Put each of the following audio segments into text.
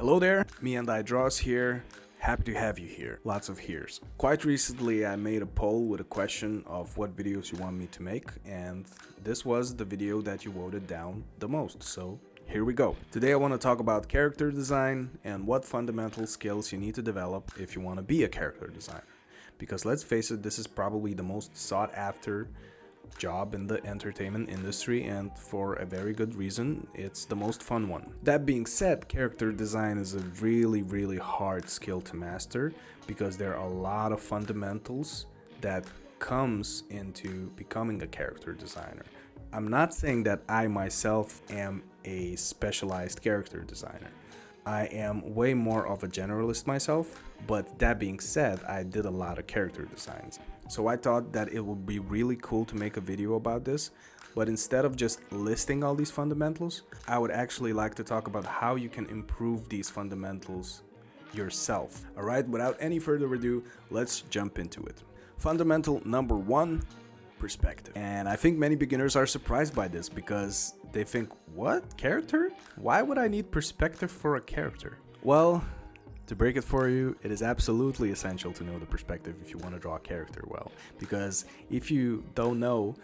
Hello there, meandidraws here. Happy to have you here. Lots of here's. Quite recently I made a poll with a question of what videos you want me to make, and this was the video that you voted down the most, so here we go. Today I want to talk about character design and what fundamental skills you need to develop if you want to be a character designer. Because let's face it, this is probably the most sought after job in the entertainment industry, and for a very good reason. It's the most fun one. That being said, character design is a really hard skill to master because there are a lot of fundamentals that comes into becoming a character designer. I'm not saying that I myself am a specialized character designer. I am way more of a generalist myself, but that being said, I did a lot of character designs. So I thought that it would be really cool to make a video about this, but instead of just listing all these fundamentals, I would actually like to talk about how you can improve these fundamentals yourself. Alright, without any further ado, let's jump into it. Fundamental number 1, perspective. And I think many beginners are surprised by this because they think, what? Character? Why would I need perspective for a character? Well, to break it for you, it is absolutely essential to know the perspective if you want to draw a character well. Because if you don't know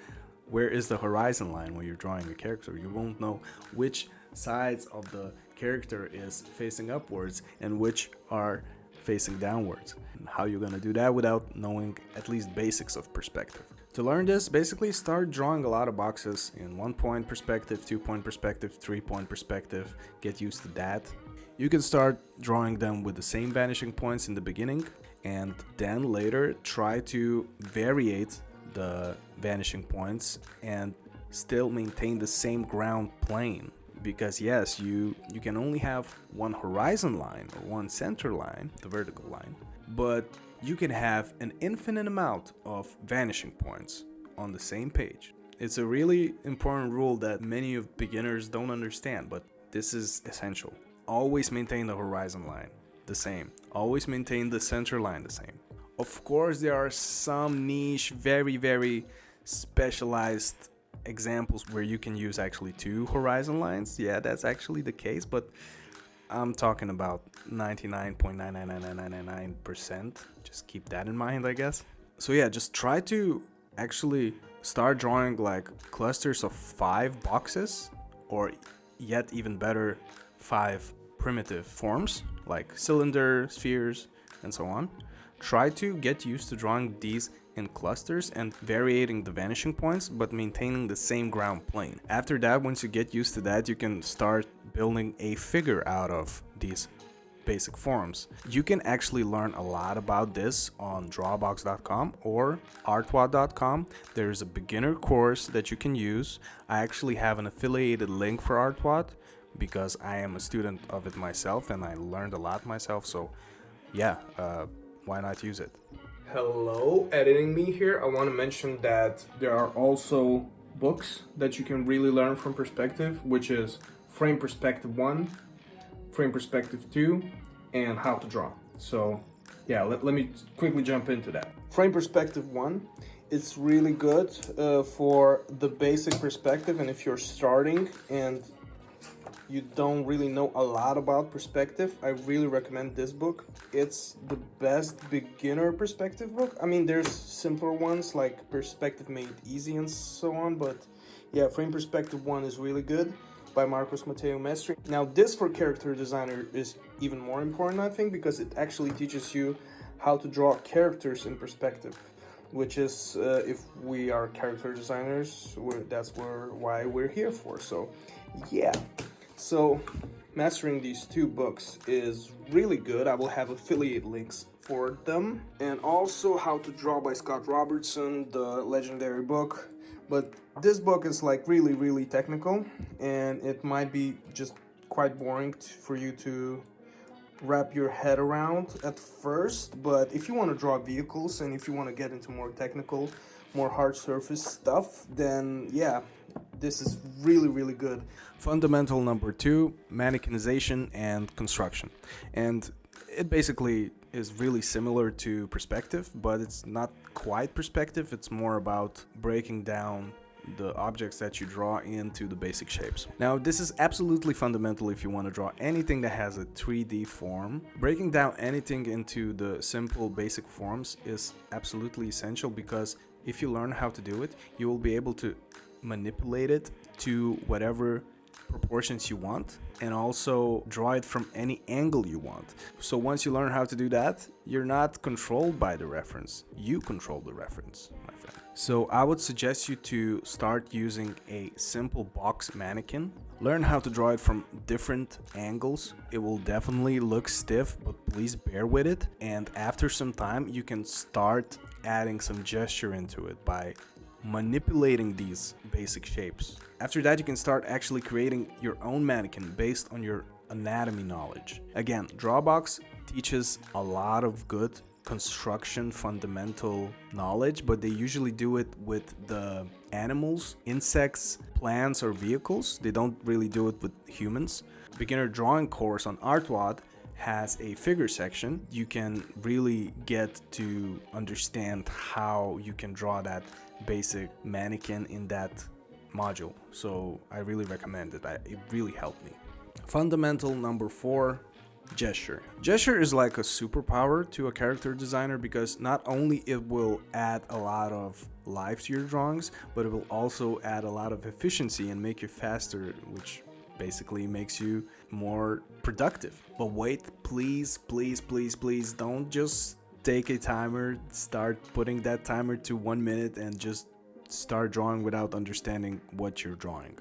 where is the horizon line when you're drawing a character, you won't know which sides of the character is facing upwards and which are facing downwards. And how you're going to do that without knowing at least basics of perspective. To learn this, basically start drawing a lot of boxes in 1-point perspective, 2-point perspective, 3-point perspective. Get used to that. You can start drawing them with the same vanishing points in the beginning, and then later try to variate the vanishing points and still maintain the same ground plane. Because yes, you can only have one horizon line or one center line, the vertical line, but you can have an infinite amount of vanishing points on the same page. It's a really important rule that many of beginners don't understand, but this is essential. Always maintain the horizon line the same. Always maintain the center line the same. Of course, there are some niche, very specialized examples where you can use actually 2 horizon lines. Yeah, that's actually the case, but I'm talking about 99.99999%. Just keep that in mind, I guess. So yeah, just try to actually start drawing like clusters of 5 boxes, or yet even better, 5 primitive forms like cylinder, spheres, and so on. Try to get used to drawing these in clusters and varying the vanishing points, but maintaining the same ground plane. After that, once you get used to that, you can start building a figure out of these basic forms. You can actually learn a lot about this on drawbox.com or artwad.com. There's a beginner course that you can use. I actually have an affiliated link for Artwad because I am a student of it myself and I learned a lot myself, so yeah, why not use it? Hello, editing me here. I want to mention that there are also books that you can really learn from perspective, which is Frame Perspective 1, Frame Perspective 2, and How to Draw. So yeah, let me quickly jump into that. Frame Perspective 1, it's really good for the basic perspective, and if you're starting and you don't really know a lot about perspective, I really recommend this book. It's the best beginner perspective book. I mean, there's simpler ones like Perspective Made Easy and so on, but yeah, Frame Perspective 1 is really good by Mateu-Mestre. Now, this for character designer is even more important, I think, because it actually teaches you how to draw characters in perspective, which is, if we are character designers, that's why we're here for. So yeah. So mastering these 2 books is really good. I will have affiliate links for them. And also How to Draw by Scott Robertson, the legendary book. But this book is like really technical, and it might be just quite boring for you to wrap your head around at first. But if you want to draw vehicles and if you want to get into more technical, more hard surface stuff, then yeah, this is really good. Fundamental number 2, mannequinization and construction. And it basically is really similar to perspective, but it's not quite perspective. It's more about breaking down the objects that you draw into the basic shapes. Now, this is absolutely fundamental if you want to draw anything that has a 3D form. Breaking down anything into the simple basic forms is absolutely essential, because if you learn how to do it, you will be able to manipulate it to whatever proportions you want, and also draw it from any angle you want. So once you learn how to do that, you're not controlled by the reference, you control the reference, my friend. So I would suggest you to start using a simple box mannequin. Learn how to draw it from different angles. It will definitely look stiff, but please bear with it. And after some time, you can start adding some gesture into it by manipulating these basic shapes. After that, you can start actually creating your own mannequin based on your anatomy knowledge. Again, Drawbox teaches a lot of good construction fundamental knowledge, but they usually do it with the animals, insects, plants, or vehicles. They don't really do it with humans. Beginner drawing course on Artwad has a figure section. You can really get to understand how you can draw that basic mannequin in that module. So I really recommend it. It really helped me. Fundamental number 4, gesture. Gesture is like a superpower to a character designer, because not only it will add a lot of life to your drawings, but it will also add a lot of efficiency and make you faster, which basically makes you more productive. But wait, please, please, please, please don't just take a timer, start putting that timer to 1 minute and just start drawing without understanding what you're drawing.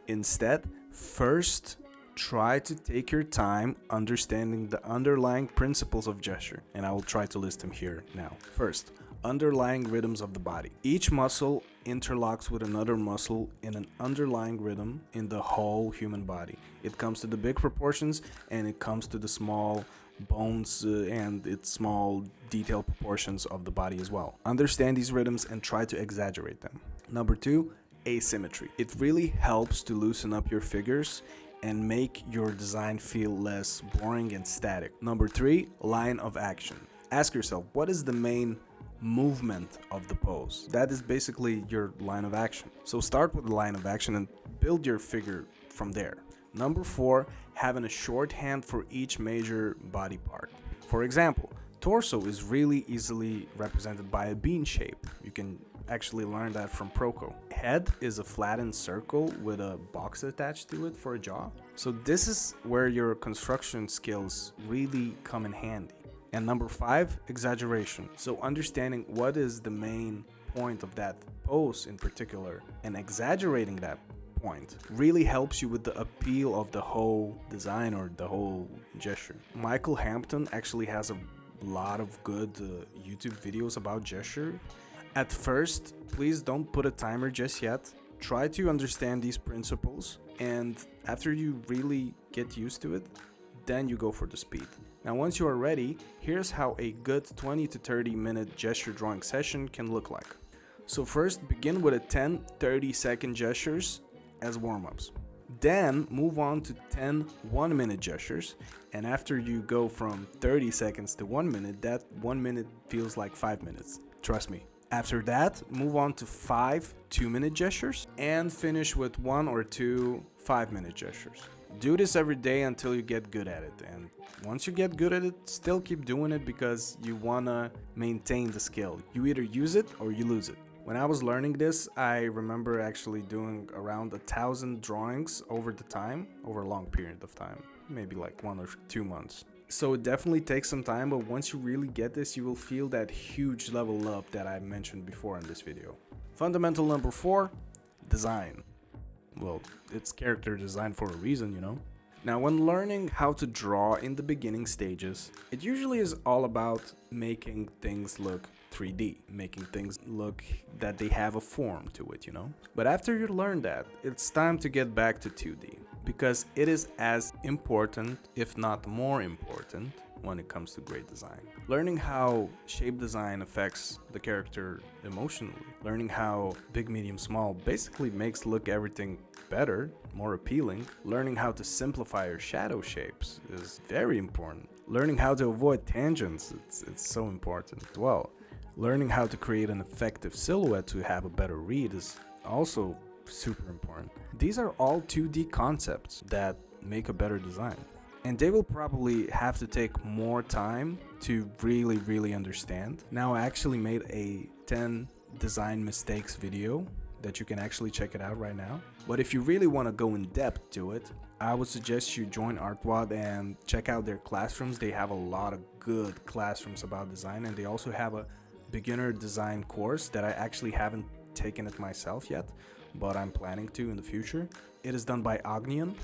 Instead, first try to take your time understanding the underlying principles of gesture, and I will try to list them here now. First, underlying rhythms of the body. Each muscle interlocks with another muscle in an underlying rhythm in the whole human body. It comes to the big proportions, and it comes to the small bones and its small detailed proportions of the body as well. Understand these rhythms and try to exaggerate them. Number 2, asymmetry. It really helps to loosen up your figures and make your design feel less boring and static. Number 3, line of action. Ask yourself, what is the main movement of the pose? That is basically your line of action. So start with the line of action and build your figure from there. Number 4, having a shorthand for each major body part. For example, torso is really easily represented by a bean shape. You can actually learn that from Proco. Head is a flattened circle with a box attached to it for a jaw. So this is where your construction skills really come in handy. And number 5, exaggeration. So understanding what is the main point of that pose in particular and exaggerating that point really helps you with the appeal of the whole design or the whole gesture. Michael Hampton actually has a lot of good YouTube videos about gesture. At first, please don't put a timer just yet. Try to understand these principles, and after you really get used to it, then you go for the speed. Now once you are ready, here's how a good 20 to 30 minute gesture drawing session can look like. So first, begin with a 10-30 second gestures as warm-ups. Then move on to 10 1-minute gestures, and after you go from 30 seconds to 1 minute, that 1 minute feels like 5 minutes. Trust me. After that, move on to 5 2-minute gestures and finish with 1 or 2 5-minute gestures. Do this every day until you get good at it, and once you get good at it, still keep doing it because you wanna maintain the skill. You either use it or you lose it. When I was learning this, I remember actually doing around 1,000 drawings over a long period of time, maybe like 1 or 2 months. So it definitely takes some time, but once you really get this, you will feel that huge level up that I mentioned before in this video. Fundamental number 4, design. Well, it's character design for a reason, you know. Now, when learning how to draw in the beginning stages, it usually is all about making things look 3D, making things look that they have a form to it, you know. But after you learn that, it's time to get back to 2D, because it is as important, if not more important, when it comes to great design. Learning how shape design affects the character emotionally, learning how big, medium, small basically makes look everything better, more appealing. Learning how to simplify your shadow shapes is very important. Learning how to avoid tangents, it's so important as well. Learning how to create an effective silhouette to have a better read is also super important. These are all 2D concepts that make a better design. And they will probably have to take more time to really understand. Now I actually made a 10 design mistakes video that you can actually check it out right now. But if you really want to go in depth to it, I would suggest you join Artwad and check out their classrooms. They have a lot of good classrooms about design, and they also have a beginner design course that I actually haven't taken it myself yet, but I'm planning to in the future. It is done by Ognian,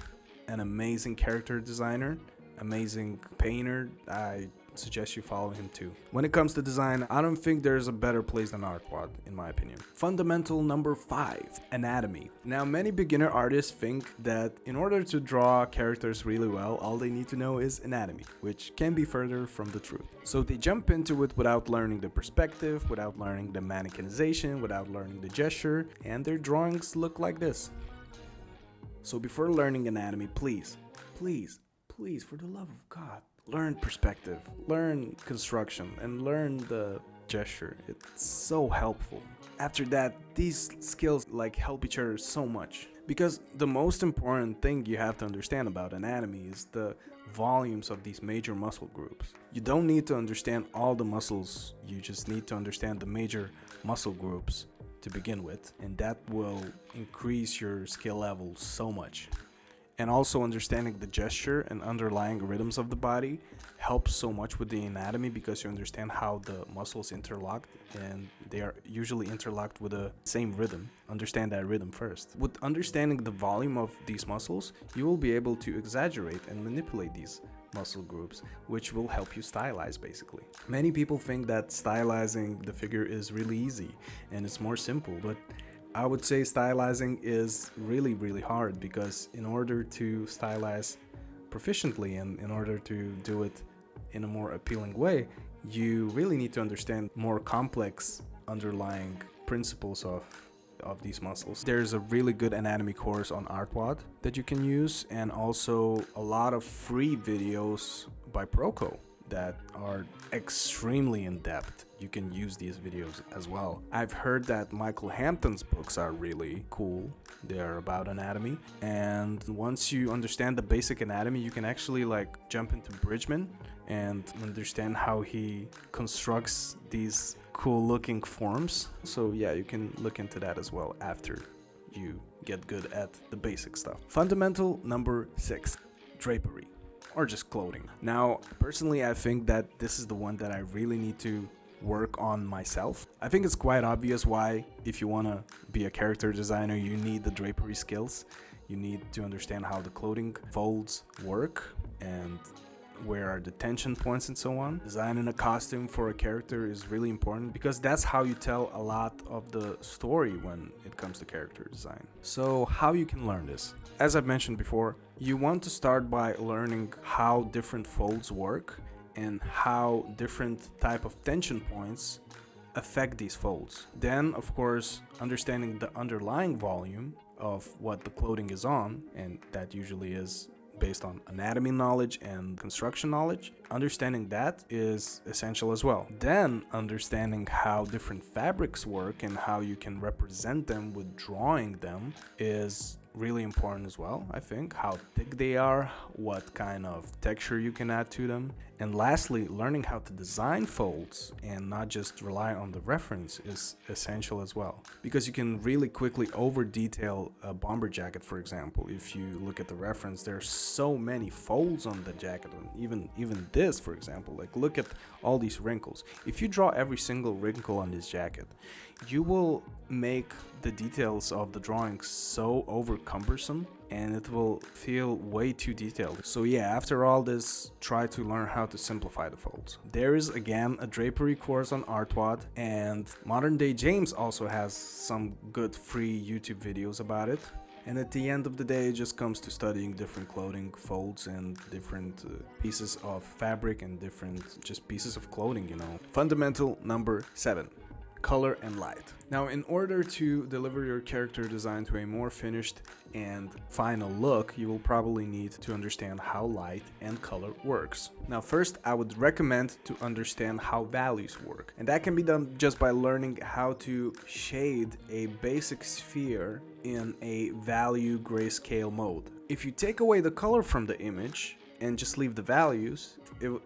an amazing character designer, amazing painter. I suggest you follow him too. When it comes to design, I don't think there's a better place than Artwad, in my opinion. Fundamental number 5, anatomy. Now, many beginner artists think that in order to draw characters really well, all they need to know is anatomy, which can be further from the truth. So they jump into it without learning the perspective, without learning the mannequinization, without learning the gesture, and their drawings look like this. So before learning anatomy, please, for the love of God, learn perspective, learn construction, and learn the gesture. It's so helpful. After that, these skills help each other so much. Because the most important thing you have to understand about anatomy is the volumes of these major muscle groups. You don't need to understand all the muscles, you just need to understand the major muscle groups to begin with, and that will increase your skill level so much. And also understanding the gesture and underlying rhythms of the body helps so much with the anatomy, because you understand how the muscles interlock, and they are usually interlocked with the same rhythm. Understand that rhythm first. With understanding the volume of these muscles, you will be able to exaggerate and manipulate these muscle groups, which will help you stylize basically. Many people think that stylizing the figure is really easy and it's more simple, but I would say stylizing is really hard, because in order to stylize proficiently and in order to do it in a more appealing way, you really need to understand more complex underlying principles of these muscles. There's a really good anatomy course on Artwad that you can use, and also a lot of free videos by Proco that are extremely in-depth. You can use these videos as well. I've heard that Michael Hampton's books are really cool. They're about anatomy, and once you understand the basic anatomy, you can actually jump into Bridgman and understand how he constructs these cool looking forms. So yeah, you can look into that as well after you get good at the basic stuff. Fundamental number 6, drapery, or just clothing. Now, personally, I think that this is the one that I really need to work on myself. I think it's quite obvious why, if you want to be a character designer, you need the drapery skills. You need to understand how the clothing folds work and where are the tension points and so on. Designing a costume for a character is really important, because that's how you tell a lot of the story when it comes to character design. So how you can learn this? As I've mentioned before, you want to start by learning how different folds work and how different type of tension points affect these folds. Then, of course, understanding the underlying volume of what the clothing is on, and that usually is based on anatomy knowledge and construction knowledge. Understanding that is essential as well. Then understanding how different fabrics work and how you can represent them with drawing them is really important as well. I think how thick they are, what kind of texture you can add to them. And lastly, learning how to design folds and not just rely on the reference is essential as well, because you can really quickly over detail a bomber jacket. For example, if you look at the reference, there's so many folds on the jacket, and even this, for example, look at all these wrinkles. If you draw every single wrinkle on this jacket, you will make the details of the drawing so over cumbersome, and it will feel way too detailed. So yeah, after all this, try to learn how to simplify the folds. There is again a drapery course on Artwad, and Modern Day James also has some good free YouTube videos about it. And at the end of the day, it just comes to studying different clothing folds and different pieces of fabric and different just pieces of clothing, you know. Fundamental number 7, color and light. Now, in order to deliver your character design to a more finished and final look, you will probably need to understand how light and color works. Now, first, I would recommend to understand how values work. And that can be done just by learning how to shade a basic sphere in a value grayscale mode. If you take away the color from the image and just leave the values,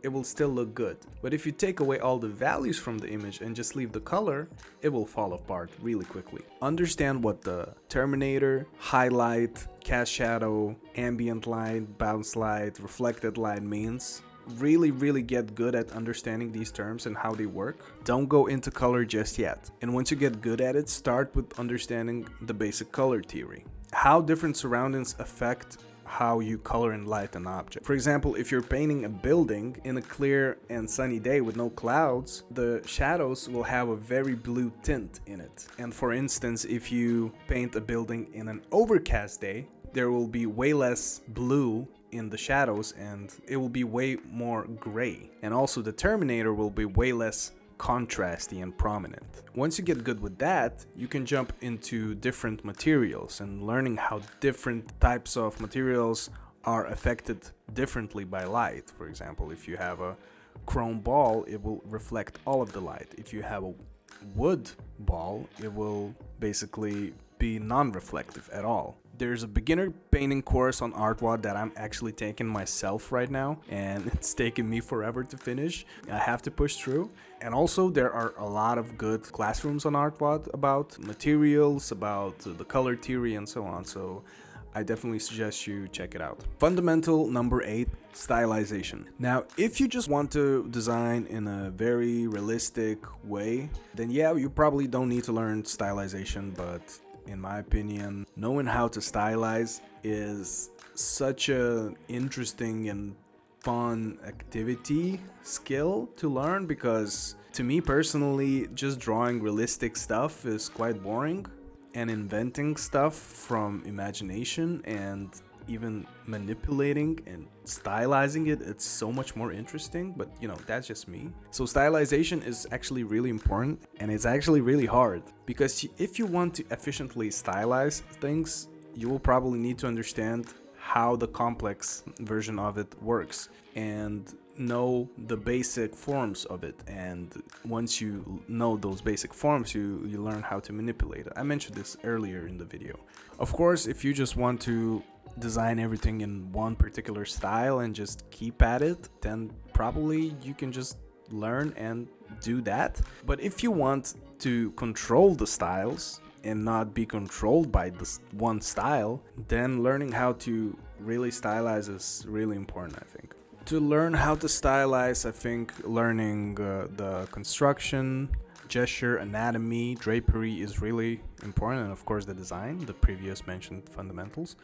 it will still look good. But if you take away all the values from the image and just leave the color, it will fall apart really quickly. Understand what the terminator, highlight, cast shadow, ambient light, bounce light, reflected light means. Really get good at understanding these terms and how they work. Don't go into color just yet. And once you get good at it, start with understanding the basic color theory. How different surroundings affect how you color and light an object. For example, if you're painting a building in a clear and sunny day with no clouds, the shadows will have a very blue tint in it. And for instance, if you paint a building in an overcast day, there will be way less blue in the shadows and it will be way more gray. And also the terminator will be way less contrasty and prominent. Once you get good with that, you can jump into different materials and learning how different types of materials are affected differently by light. For example, if you have a chrome ball, it will reflect all of the light. If you have a wood ball, it will basically be non-reflective at all. There's a beginner painting course on Artwad that I'm actually taking myself right now, and it's taken me forever to finish. I have to push through. And also there are a lot of good classrooms on Artwad about materials, about the color theory and so on. So I definitely suggest you check it out. Fundamental number 8, stylization. Now, if you just want to design in a very realistic way, then yeah, you probably don't need to learn stylization, but in my opinion, knowing how to stylize is such an interesting and fun activity skill to learn, because to me personally, just drawing realistic stuff is quite boring, and inventing stuff from imagination and even manipulating and stylizing it, it's so much more interesting. But you know, that's just me. So stylization is actually really important, and it's actually really hard, because if you want to efficiently stylize things, you will probably need to understand how the complex version of it works and know the basic forms of it. And once you know those basic forms, you learn how to manipulate it. I mentioned this earlier in the video. Of course, if you just want to design everything in one particular style and just keep at it, then probably you can just learn and do that. But if you want to control the styles and not be controlled by this one style, then learning how to really stylize is really important, I think. To learn how to stylize, I think learning the construction, gesture, anatomy, drapery is really important, and of course the design, the previous mentioned fundamentals.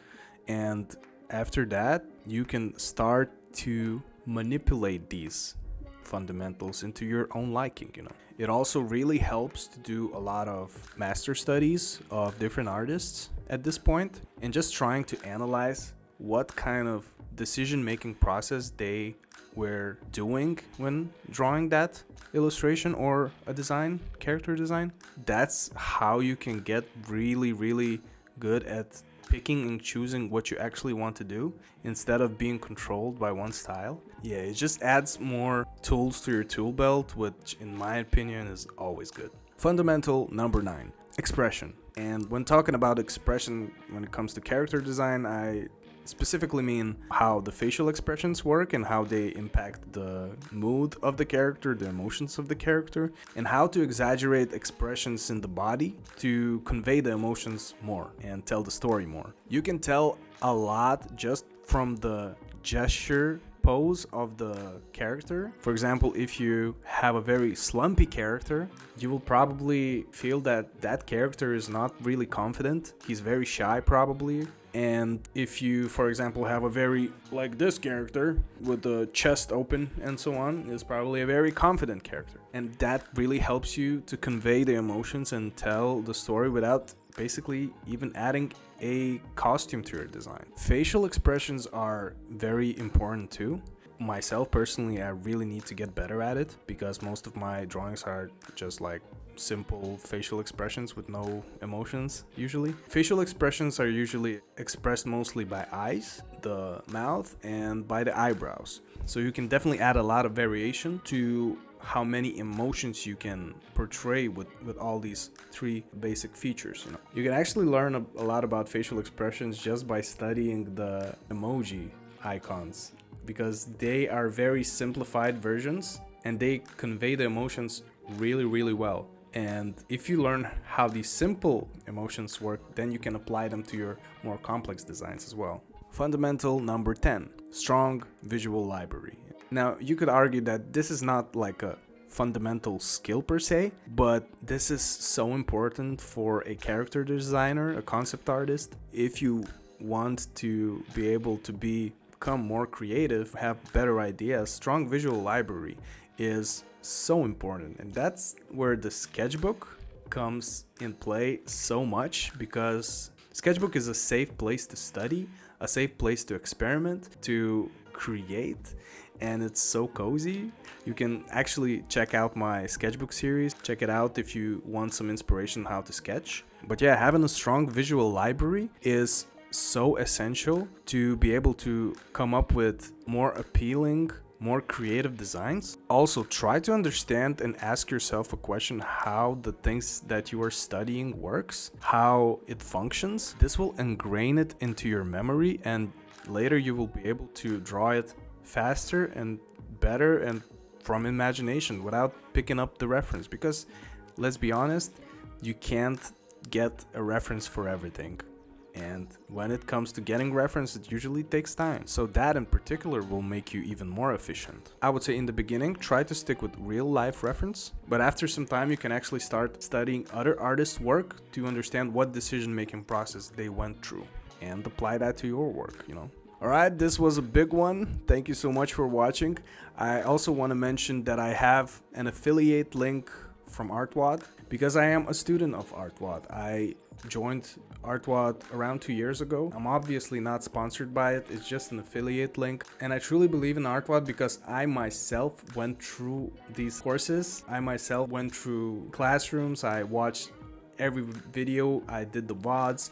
And after that, you can start to manipulate these fundamentals into your own liking, you know. It also really helps to do a lot of master studies of different artists at this point, and just trying to analyze what kind of decision-making process they were doing when drawing that illustration or a design, character design. That's how you can get really good at picking and choosing what you actually want to do instead of being controlled by one style. Yeah, it just adds more tools to your tool belt, which in my opinion is always good. Fundamental number 9, expression. And when talking about expression when it comes to character design, I specifically mean how the facial expressions work and how they impact the mood of the character, the emotions of the character, and how to exaggerate expressions in the body to convey the emotions more and tell the story more. You can tell a lot just from the gesture pose of the character. For example, if you have a very slumpy character, you will probably feel that that character is not really confident. He's very shy probably. And if you, for example, have a very, like this character with the chest open and so on, is probably a very confident character. And that really helps you to convey the emotions and tell the story without basically even adding a costume to your design. Facial expressions are very important too. Myself personally, I really need to get better at it because most of my drawings are just like simple facial expressions with no emotions usually. Facial expressions are usually expressed mostly by eyes, the mouth, and by the eyebrows. So you can definitely add a lot of variation to how many emotions you can portray with all these three basic features. You can actually learn a lot about facial expressions just by studying the emoji icons, because they are very simplified versions and they convey the emotions really well. And if you learn how these simple emotions work, then you can apply them to your more complex designs as well. Fundamental number 10, strong visual library. Now, you could argue that this is not like a fundamental skill per se, but this is so important for a character designer, a concept artist. If you want to be able to become more creative, have better ideas, strong visual library is so important. And that's where the sketchbook comes in play so much, because sketchbook is a safe place to study, a safe place to experiment, to create, and it's so cozy. You can actually check out my sketchbook series. Check it out if you want some inspiration on how to sketch. But yeah, having a strong visual library is so essential to be able to come up with more appealing, more creative designs. Also, try to understand and ask yourself a question: how the things that you are studying works, how it functions. This will ingrain it into your memory, and later you will be able to draw it faster and better and from imagination without picking up the reference. Because let's be honest, you can't get a reference for everything. And when it comes to getting reference, it usually takes time. So that in particular will make you even more efficient. I would say in the beginning, try to stick with real life reference, but after some time you can actually start studying other artists' work to understand what decision-making process they went through and apply that to your work, Alright, this was a big one. Thank you so much for watching. I also want to mention that I have an affiliate link from ArtWad, because I am a student of ArtWad. I joined ArtWad around 2 years ago. I'm obviously not sponsored by it, it's just an affiliate link. And I truly believe in ArtWad because I myself went through these courses. I myself went through classrooms, I watched every video, I did the VODs,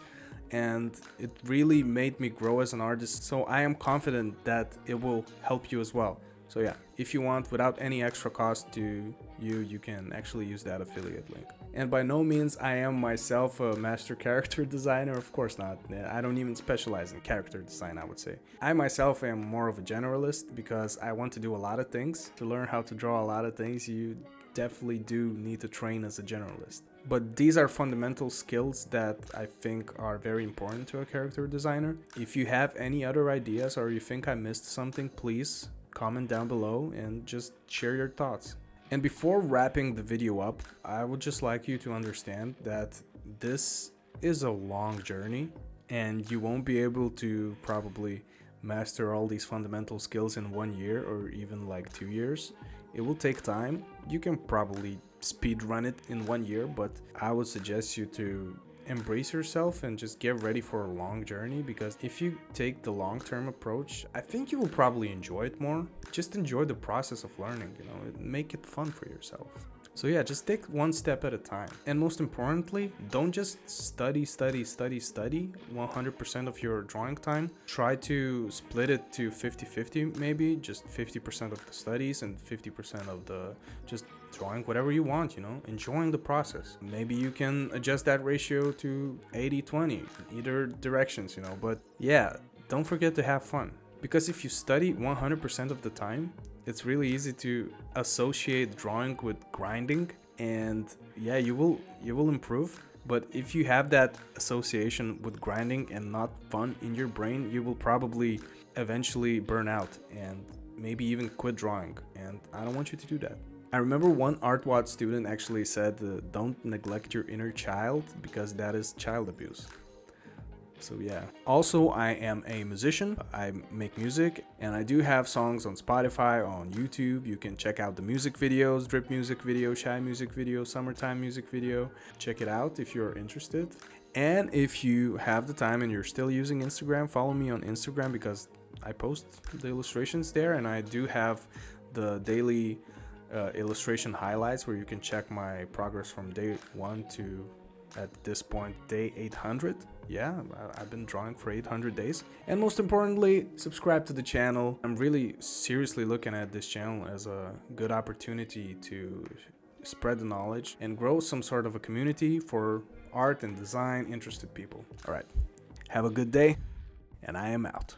and it really made me grow as an artist. So I am confident that it will help you as well. So yeah, if you want, without any extra cost to you can actually use that affiliate link. And by no means I am myself a master character designer, of course not. I don't even specialize in character design, I would say. I myself am more of a generalist because I want to do a lot of things. To learn how to draw a lot of things, you definitely do need to train as a generalist. But these are fundamental skills that I think are very important to a character designer. If you have any other ideas or you think I missed something, please comment down below and just share your thoughts. And before wrapping the video up, I would just like you to understand that this is a long journey and you won't be able to probably master all these fundamental skills in 1 year or even like 2 years. It will take time. You can probably speed run it in 1 year, but I would suggest you to embrace yourself and just get ready for a long journey, because if you take the long-term approach, I think you will probably enjoy it more. Just enjoy the process of learning, make it fun for yourself. So yeah, just take one step at a time. And most importantly, don't just study 100% of your drawing time. Try to split it to 50-50 maybe, just 50% of the studies and 50% of the just drawing whatever you want, enjoying the process. Maybe you can adjust that ratio to 80-20, either directions, but yeah, don't forget to have fun. Because if you study 100% of the time, it's really easy to associate drawing with grinding, and yeah, you will improve. But if you have that association with grinding and not fun in your brain, you will probably eventually burn out and maybe even quit drawing, and I don't want you to do that. I remember one ArtWad student actually said, don't neglect your inner child, because that is child abuse. So yeah. Also, I am a musician. I make music and I do have songs on Spotify, on YouTube. You can check out the music videos, drip music video, shy music video, summertime music video. Check it out if you're interested. And if you have the time and you're still using Instagram, follow me on Instagram, because I post the illustrations there, and I do have the daily illustration highlights where you can check my progress from day 1 to, at this point, day 800. Yeah, I've been drawing for 800 days. And most importantly, subscribe to the channel. I'm really seriously looking at this channel as a good opportunity to spread the knowledge and grow some sort of a community for art and design interested people. All right, have a good day, and I am out.